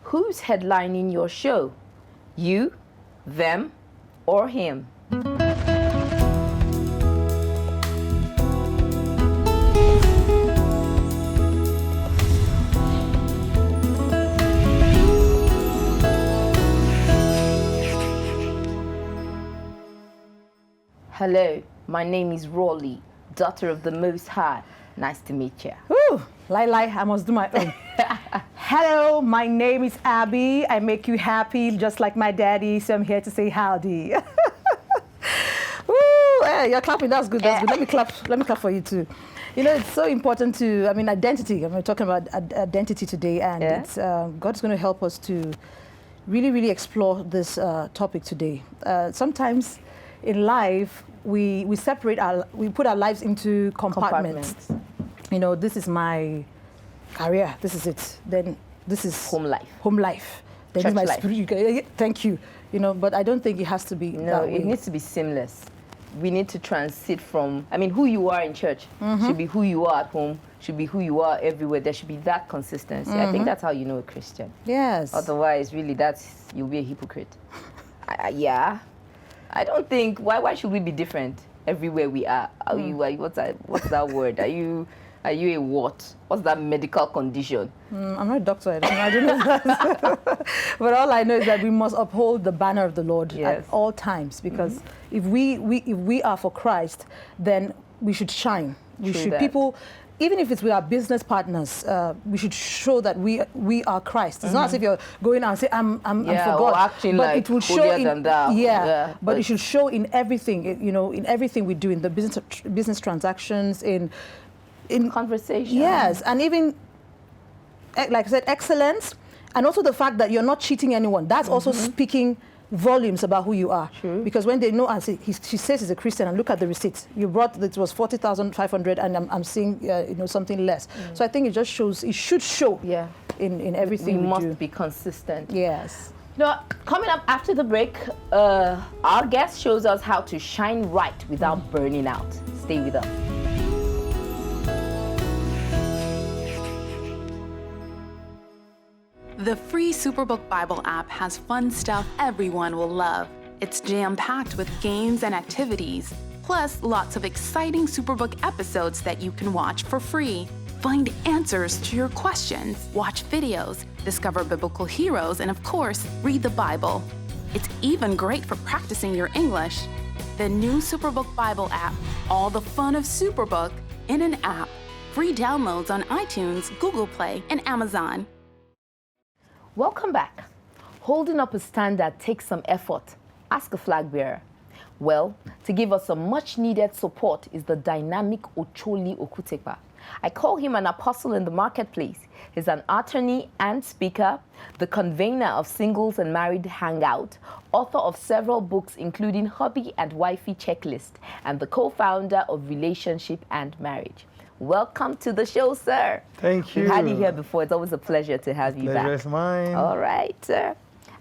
Who's headlining your show? You, them, or him? Hello, my name is Rawley, daughter of the Most High. Nice to meet you. Ooh, lie, I must do my own. Hello, my name is Abby. I make you happy just like my daddy, so I'm here to say howdy. Ooh, hey, you're clapping, that's good, that's good. Let me clap for you too. You know, it's so important to, identity. We're talking about identity today, and it's, God's going to help us to really explore this topic today. Sometimes in life, we put our lives into compartments. You know, this is my career, this is it. Then this is home life. Then Church my life. spirit. Thank you. You know, but I don't think it has to be that way. It needs to be seamless. We need to transit from, who you are in church should be who you are at home, should be who you are everywhere. There should be that consistency. I think that's how you know a Christian. Yes. Otherwise, really, you'll be a hypocrite. Yeah. I don't think, why should we be different everywhere we are? What's that word? Are you a what? What's that medical condition? I'm not a doctor, I don't know that. But all I know is that we must uphold the banner of the Lord at all times, because if we are for Christ, then we should shine. People, even if it's with our business partners, we should show that we are Christ. It's not as if you're going out and say, I'm for God. Acting but like it will show in, than that. But it should show in everything, in everything we do, in the business transactions, in conversation. Yes, and even, like I said, excellence, and also the fact that you're not cheating anyone. That's also speaking volumes about who you are. True. Because when they know, and say, she says he's a Christian, and look at the receipt. You brought, it was 40,500, and I'm seeing, something less. So I think it just shows, it should show in everything we must do. be consistent. Yes. Coming up after the break, our guest shows us how to shine right without burning out. Stay with us. The free Superbook Bible app has fun stuff everyone will love. It's jam-packed with games and activities, plus lots of exciting Superbook episodes that you can watch for free. Find answers to your questions, watch videos, discover biblical heroes, and of course, read the Bible. It's even great for practicing your English. The new Superbook Bible app, all the fun of Superbook in an app. Free downloads on iTunes, Google Play, and Amazon. Welcome back. Holding up a standard takes some effort. Ask a flag bearer. Well, to give us some much needed support is the dynamic Ocholi Okutekpa. I call him an apostle in the marketplace. He's an attorney and speaker, the convener of Singles and Married Hangout, author of several books including Hubby and Wifey Checklist, and the co-founder of Relationship and Marriage. Welcome to the show, sir. Thank you. We've had you here before. It's always a pleasure to have you back. Pleasure is mine. All right, sir.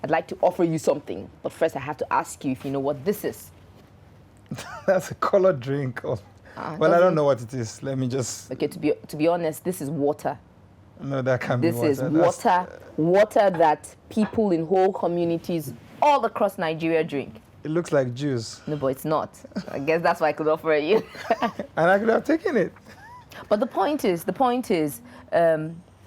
I'd like to offer you something, but first I have to ask you if you know what this is. That's a colored drink. Well, I don't know what it is. Let me just... Okay, to be honest, this is water. No, that can't be water. This is water that people in whole communities all across Nigeria drink. It looks like juice. No, but it's not. I guess that's why I could offer it you. And I could have taken it. But the point is,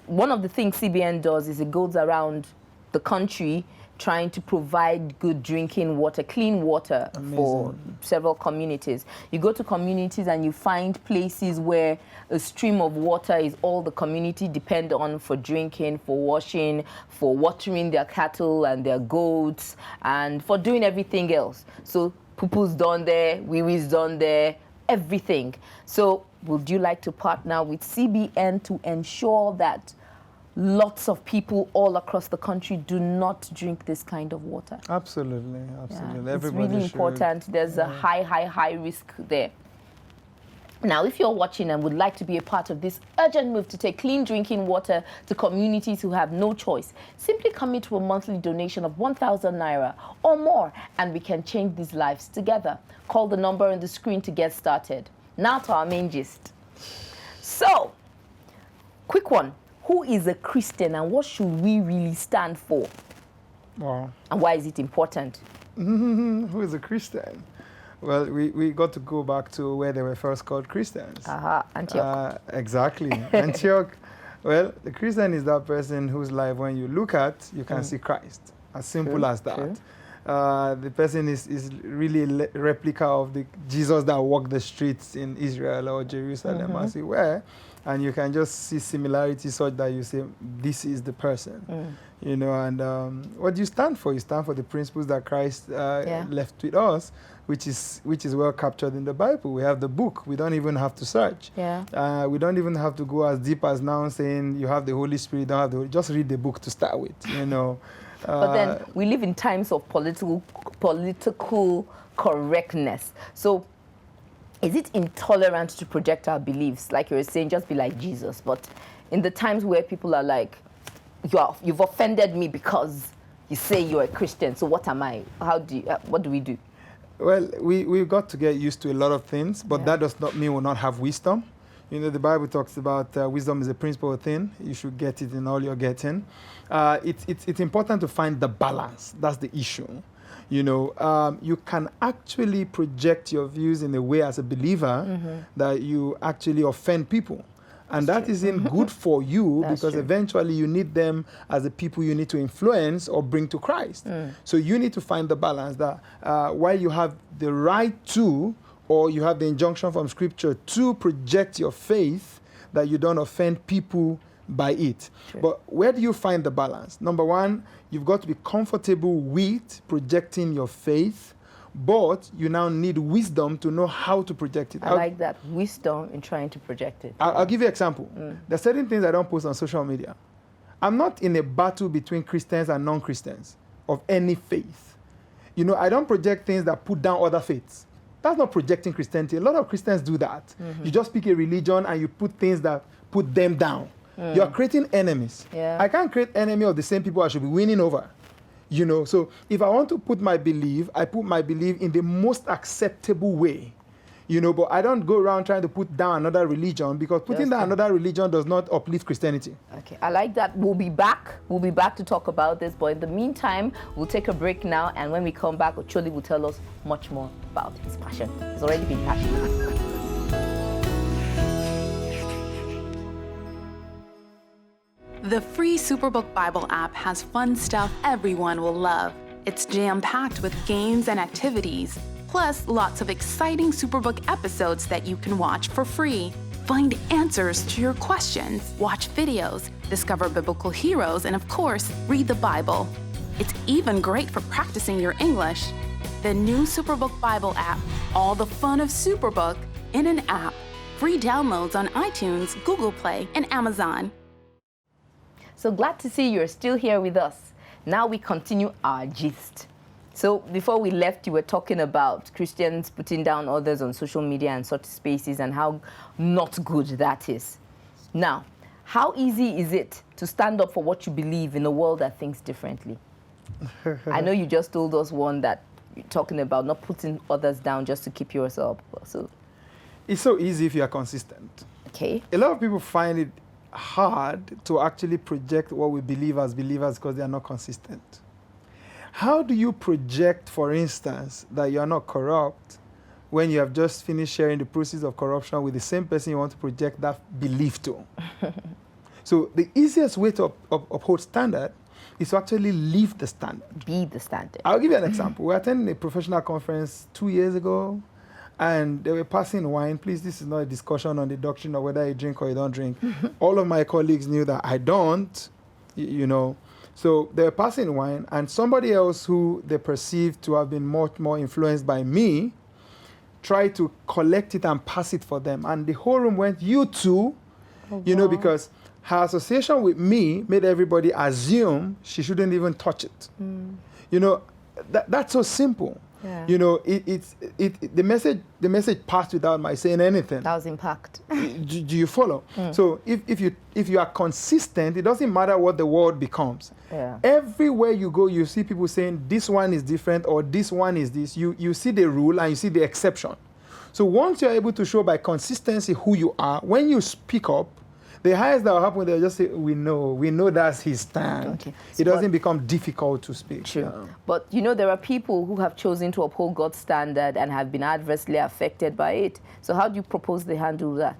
one of the things CBN does is it goes around the country trying to provide good drinking water, clean water for several communities. You go to communities and you find places where a stream of water is all the community depend on for drinking, for washing, for watering their cattle and their goats, and for doing everything else. So poo-poo's done there, wee-wee's done there, everything. So would you like to partner with CBN to ensure that lots of people all across the country do not drink this kind of water? Absolutely. Yeah, it's Everybody really important. There's a high risk there. Now, if you're watching and would like to be a part of this urgent move to take clean drinking water to communities who have no choice, simply commit to a monthly donation of 1,000 Naira or more, and we can change these lives together. Call the number on the screen to get started. Now to our main gist. So, quick one. who is a Christian and what should we really stand for? Wow. And why is it important? Who is a Christian? Well, we got to go back to where they were first called Christians. Antioch. Exactly. Antioch. Well, the Christian is that person whose life, when you look at, you can see Christ. As simple as that. True. The person is really a replica of the Jesus that walked the streets in Israel or Jerusalem as he were. And you can just see similarities such that you say, this is the person. You know, and what do you stand for? You stand for the principles that Christ left with us, which is well captured in the Bible. We have the book. We don't even have to search. We don't even have to go as deep as now saying you have the Holy Spirit, don't have the Holy. Just read the book to start with, you know. But then we live in times of political correctness. So is it intolerant to project our beliefs? Like you were saying, just be like Jesus. But in the times where people are like, you've offended me because you say you're a Christian, so what am I? What do we do? Well, we've got to get used to a lot of things, but that does not mean we'll not have wisdom. You know, the Bible talks about wisdom is a principal thing. You should get it in all you're getting. It's important to find the balance. That's the issue. You know, you can actually project your views in a way as a believer that you actually offend people. And that isn't good for you because eventually you need them as the people you need to influence or bring to Christ. So you need to find the balance that while you have the right to, or you have the injunction from Scripture to project your faith, that you don't offend people by it. But where do you find the balance? Number one, you've got to be comfortable with projecting your faith, but you now need wisdom to know how to project it. I like that, wisdom in trying to project it. I'll give you an example. There are certain things I don't post on social media. I'm not in a battle between Christians and non-Christians of any faith. You know, I don't project things that put down other faiths. That's not projecting Christianity. A lot of Christians do that. You just pick a religion and you put things that put them down. You're creating enemies. I can't create enemy of the same people I should be winning over. You know, so if I want to put my belief, I put my belief in the most acceptable way. You know, but I don't go around trying to put down another religion because putting down another religion does not uplift Christianity. Okay, I like that. We'll be back. We'll be back to talk about this. But in the meantime, we'll take a break now. And when we come back, Ocholi will tell us much more about his passion. He's already been passionate. The free Superbook Bible app has fun stuff everyone will love. It's jam-packed with games and activities, plus lots of exciting Superbook episodes that you can watch for free. Find answers to your questions, watch videos, discover biblical heroes, and of course, read the Bible. It's even great for practicing your English. The new Superbook Bible app, all the fun of Superbook in an app. Free downloads on iTunes, Google Play, and Amazon. So glad to see you're still here with us. Now we continue our gist. So before we left, you were talking about Christians putting down others on social media and such spaces and how not good that is. Now, how easy is it to stand up for what you believe in a world that thinks differently? I know you just told us one that you're talking about not putting others down just to keep yours up. So it's so easy if you are consistent. Okay. A lot of people find it hard to actually project what we believe as believers because they are not consistent. How do you project, for instance, that you are not corrupt when you have just finished sharing the process of corruption with the same person you want to project that belief to? So the easiest way to uphold standard is to actually live the standard. Be the standard. I'll give you an example. We attended a professional conference 2 years ago, and they were passing wine. Please, this is not a discussion on the doctrine of whether you drink or you don't drink. All of my colleagues knew that I don't, you know. So they were passing wine, and somebody else who they perceived to have been much more influenced by me tried to collect it and pass it for them. And the whole room went, you too, you know, because her association with me made everybody assume she shouldn't even touch it. You know, that's so simple. Yeah. You know, the message passed without my saying anything. That was impact. Do you follow? So if you are consistent, it doesn't matter what the world becomes. Yeah. Everywhere you go, you see people saying this one is different or this one is this. You see the rule and you see the exception. So once you're able to show by consistency who you are, when you speak up, The highest that will happen, they'll just say, we know that's his stand. Okay. It doesn't become difficult to speak. True. But you know, there are people who have chosen to uphold God's standard and have been adversely affected by it. So how do you propose they handle that?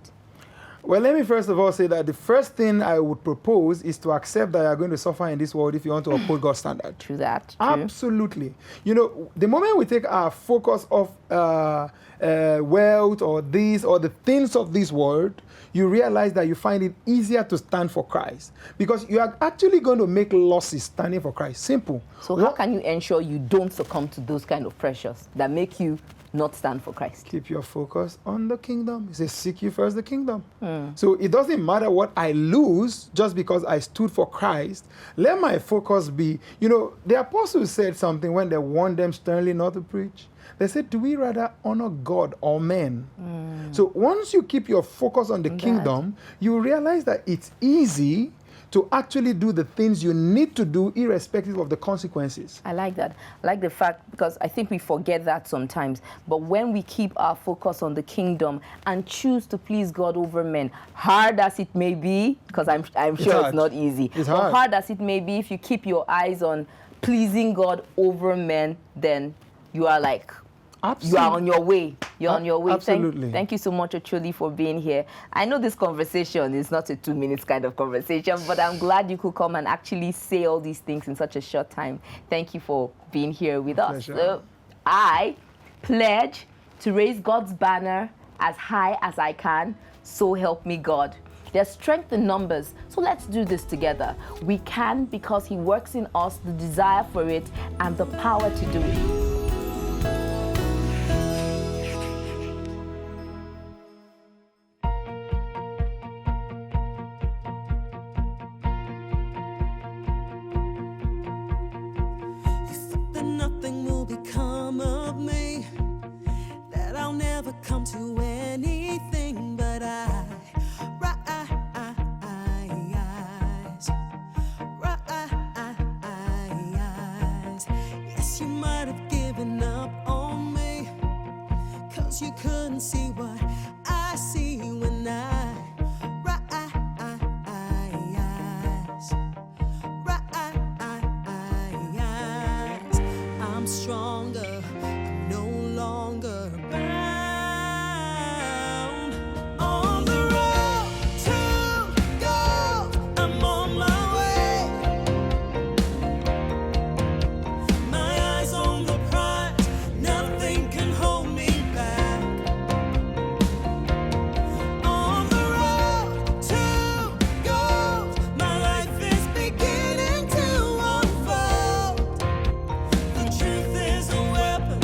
Well, let me first of all say that the first thing I would propose is to accept that you're going to suffer in this world if you want to uphold God's standard. True that. True. Absolutely. You know, the moment we take our focus off wealth or this or the things of this world, you realize that you find it easier to stand for Christ because you are actually going to make losses standing for Christ. Simple. So how can you ensure you don't succumb to those kind of pressures that make you not stand for Christ? Keep your focus on the kingdom. It says, seek you first the kingdom. So it doesn't matter what I lose just because I stood for Christ. Let my focus be, you know, the apostles said something when they warned them sternly not to preach. They said, do we rather honor God or men? So once you keep your focus on the kingdom, you realize that it's easy to actually do the things you need to do irrespective of the consequences. I like that. I like the fact, because I think we forget that sometimes. But when we keep our focus on the kingdom and choose to please God over men, hard as it may be, because I'm sure it's not easy, It's but hard. hard as it may be, if you keep your eyes on pleasing God over men, then you are like, you are on your way. You're on your way. Absolutely. Thank you so much, Ocholi, for being here. I know this conversation is not a 2 minutes kind of conversation, but I'm glad you could come and actually say all these things in such a short time. Thank you for being here with us. Pleasure. So I pledge to raise God's banner as high as I can. So help me God. There's strength in numbers, so let's do this together. We can because He works in us the desire for it and the power to do it. That nothing will become of me, that I'll never come to anything but rise. Yes, you might have given up on me, 'cause you couldn't see what I see when I rise. I'm stronger, I'm no longer bound. On the road to gold, I'm on my way. My eyes on the prize, nothing can hold me back. On the road to gold, my life is beginning to unfold. The truth is a weapon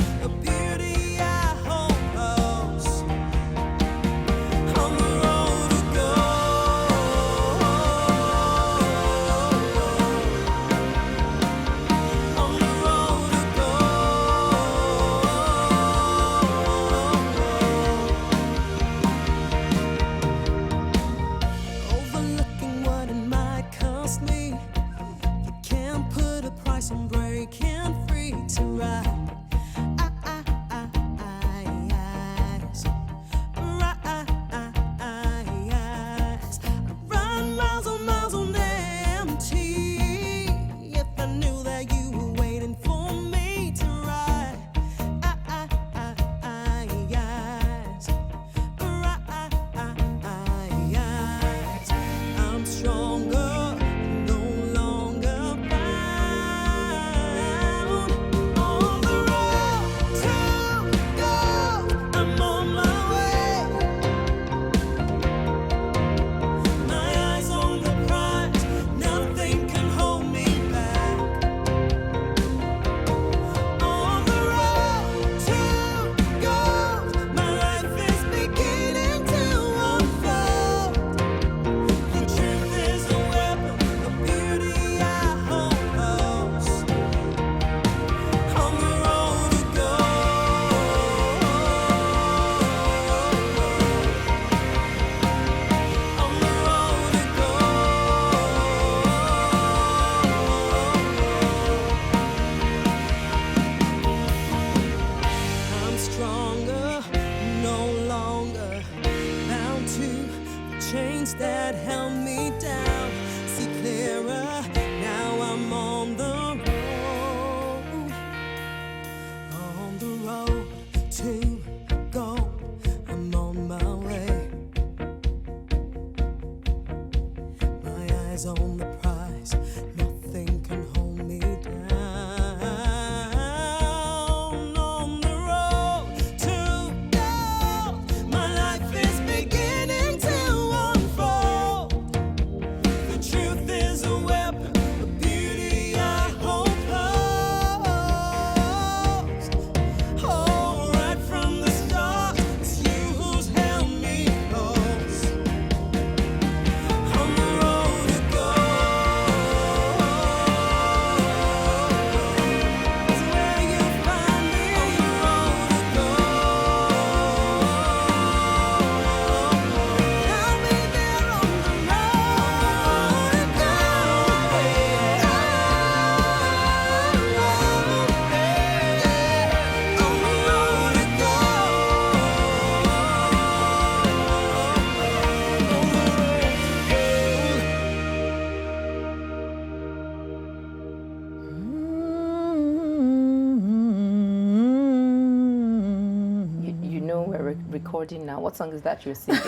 recording now. What song is that you're singing?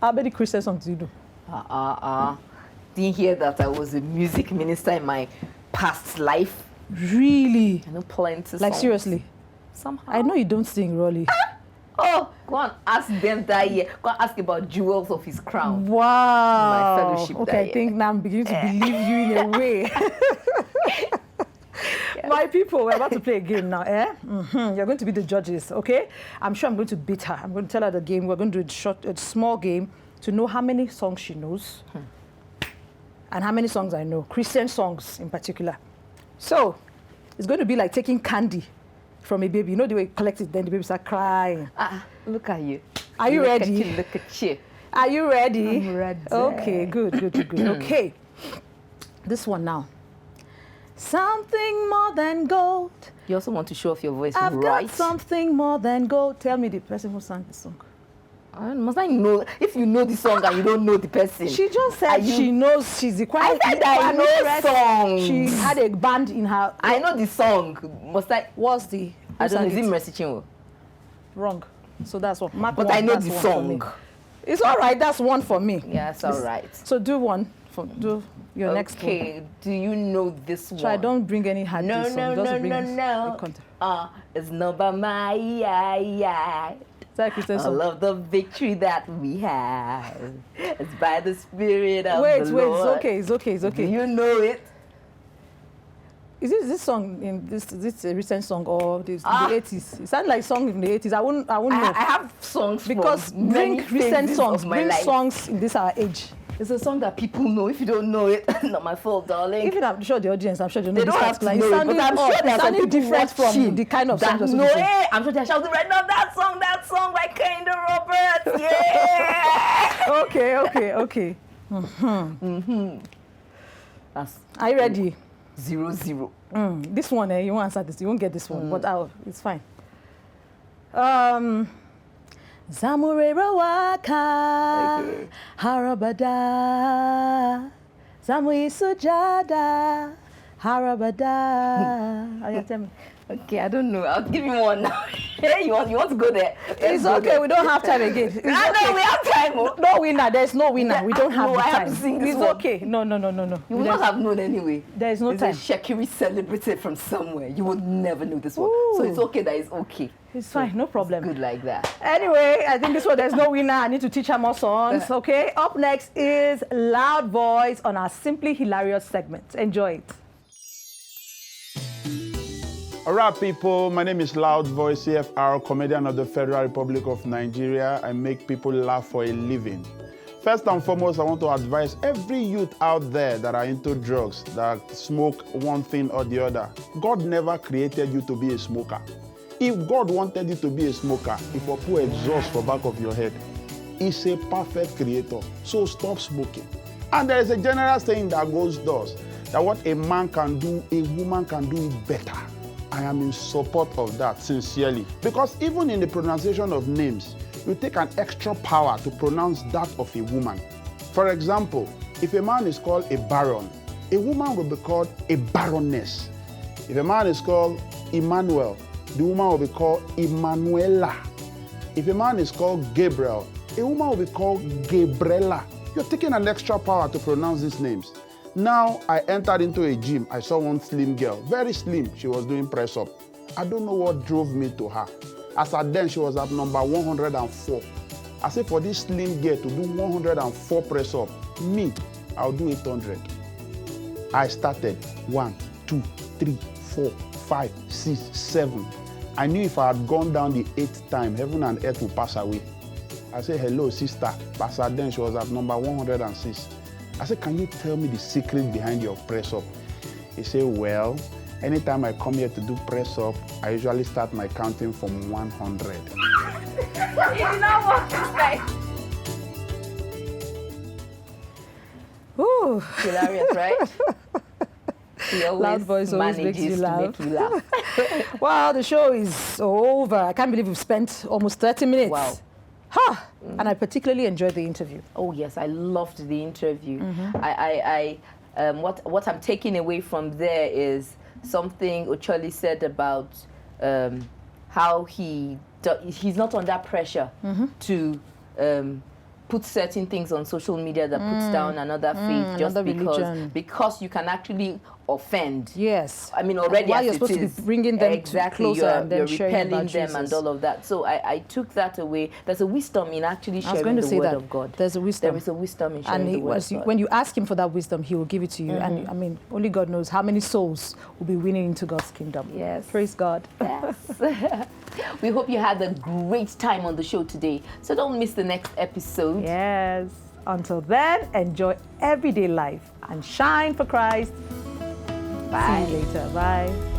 How many Christian songs do you do? Didn't hear that I was a music minister in my past life. Really? I know plenty. Like songs. seriously? Somehow. I know you don't sing, Rolly. Oh, go and ask them that year. Go and ask about jewels of his crown. Wow. My fellowship okay, that I year. think now I'm beginning to believe you in a way. My people, we're about to play a game now, eh? You're going to be the judges, okay? I'm sure I'm going to beat her. I'm going to tell her the game. We're going to do a small game to know how many songs she knows and how many songs I know, Christian songs in particular. So, it's going to be like taking candy from a baby. You know the way you collect it, then the baby start crying. Look at you. Are you ready? Look at you. Are you ready? I'm ready. Okay, good. Okay. This one now. Something more than gold. You also want to show off your voice, I've right? got something more than gold. Tell me the person who sang the song. Must I know? If you know the song and you don't know the person. She just said she knows she's the choir. I said I know songs. She had a band in her. I know the song. Must I? What's the? I don't know. who Is it sang Mercy Chinwo? Wrong. So that's one. Mark But one, I know that's the one for me. song. It's all right. That's one for me. Yeah, it's all right. So do one. Do your next one. Okay. Do you know this one? So I don't bring any hard No, song. no, Just no, bring no, a content. no. It's not by my eye. Is that a Christian I song? love the victory that we have. It's by the Spirit of Wait, the it's Lord. okay. Do you know it? Is this song in this a recent song or the 80s? It sounds like song in the 80s. I wouldn't know. I have songs because from bring many recent phases songs, of my bring life. songs in this our age. It's a song that people know. If you don't know it, not my fault, darling. Even I'm sure the audience, I'm sure they know They this don't have to particular. know It's it, but sounding I'm sure there are some sounding people different from watching the kind of song that you're know. supposed to sing. I'm sure they're shouting right now. That song by Kind Roberts. Yeah. Okay. That's Are you ready? 0-0. This one, you won't answer this. You won't get this one, but it's fine. Zamurera waka harabada Zamui sujada harabada. Are you tell me? Okay, I don't know. I'll give you one now. you want to go there? It's okay. We don't have time again. It's No, okay. we have time. No winner. There's no winner. We don't have No, the I time. have to sing this It's one. okay. No. You would not have known anyway. There is no It's time. a Shakiri celebrated from somewhere. You would never know this one. Ooh. So it's okay that it's okay. It's fine. No problem. Good like that. Anyway, I think this one, there's no winner. I need to teach her more songs, okay? Up next is Loud Voice on our Simply Hilarious segment. Enjoy it. All right, people, my name is Loud Voice, CFR, comedian of the Federal Republic of Nigeria. I make people laugh for a living. First and foremost, I want to advise every youth out there that are into drugs, that smoke one thing or the other. God never created you to be a smoker. If God wanted you to be a smoker, He will put exhaust for back of your head. He's a perfect creator, so stop smoking. And there is a general saying that goes thus, that what a man can do, a woman can do it better. I am in support of that, sincerely. Because even in the pronunciation of names, you take an extra power to pronounce that of a woman. For example, if a man is called a baron, a woman will be called a baroness. If a man is called Emmanuel, the woman will be called Emanuela. If a man is called Gabriel, a woman will be called Gabriela. You're taking an extra power to pronounce these names. Now, I entered into a gym. I saw one slim girl, very slim. She was doing press up. I don't know what drove me to her. As at then, she was at number 104. I said, for this slim girl to do 104 press up, me, I'll do 800. I started 1, 2, 3, 4, 5, 6, 7. I knew if I had gone down the 8th time, heaven and earth would pass away. I said, hello, sister. As at then, she was at number 106. I said, can you tell me the secret behind your press up? He said, well, anytime I come here to do press up, I usually start my counting from 100. It did not work this way. Ooh. Hilarious, right? He always Loud Voice always makes you manages to laugh. make you laugh. Wow, the show is over. I can't believe we've spent almost 30 minutes. Wow. Ha! And I particularly enjoyed the interview. Oh yes, I loved the interview. What I'm taking away from there is something Ocholi said about how he's not under pressure to put certain things on social media that puts down another faith just because you can actually offend. Yes. I mean, already while as you're supposed to be bringing them closer and then sharing repelling about them Jesus. and all of that. So I took that away. There's a wisdom in actually I was sharing going to the say word that. of God. There's a wisdom. There is a wisdom in sharing And the word of God. when you ask him for that wisdom, he will give it to you. And I mean, only God knows how many souls will be winning into God's kingdom. Yes. Praise God. Yes. We hope you had a great time on the show today. So don't miss the next episode. Yes. Until then, enjoy everyday life and shine for Christ. Bye. See you later. Bye.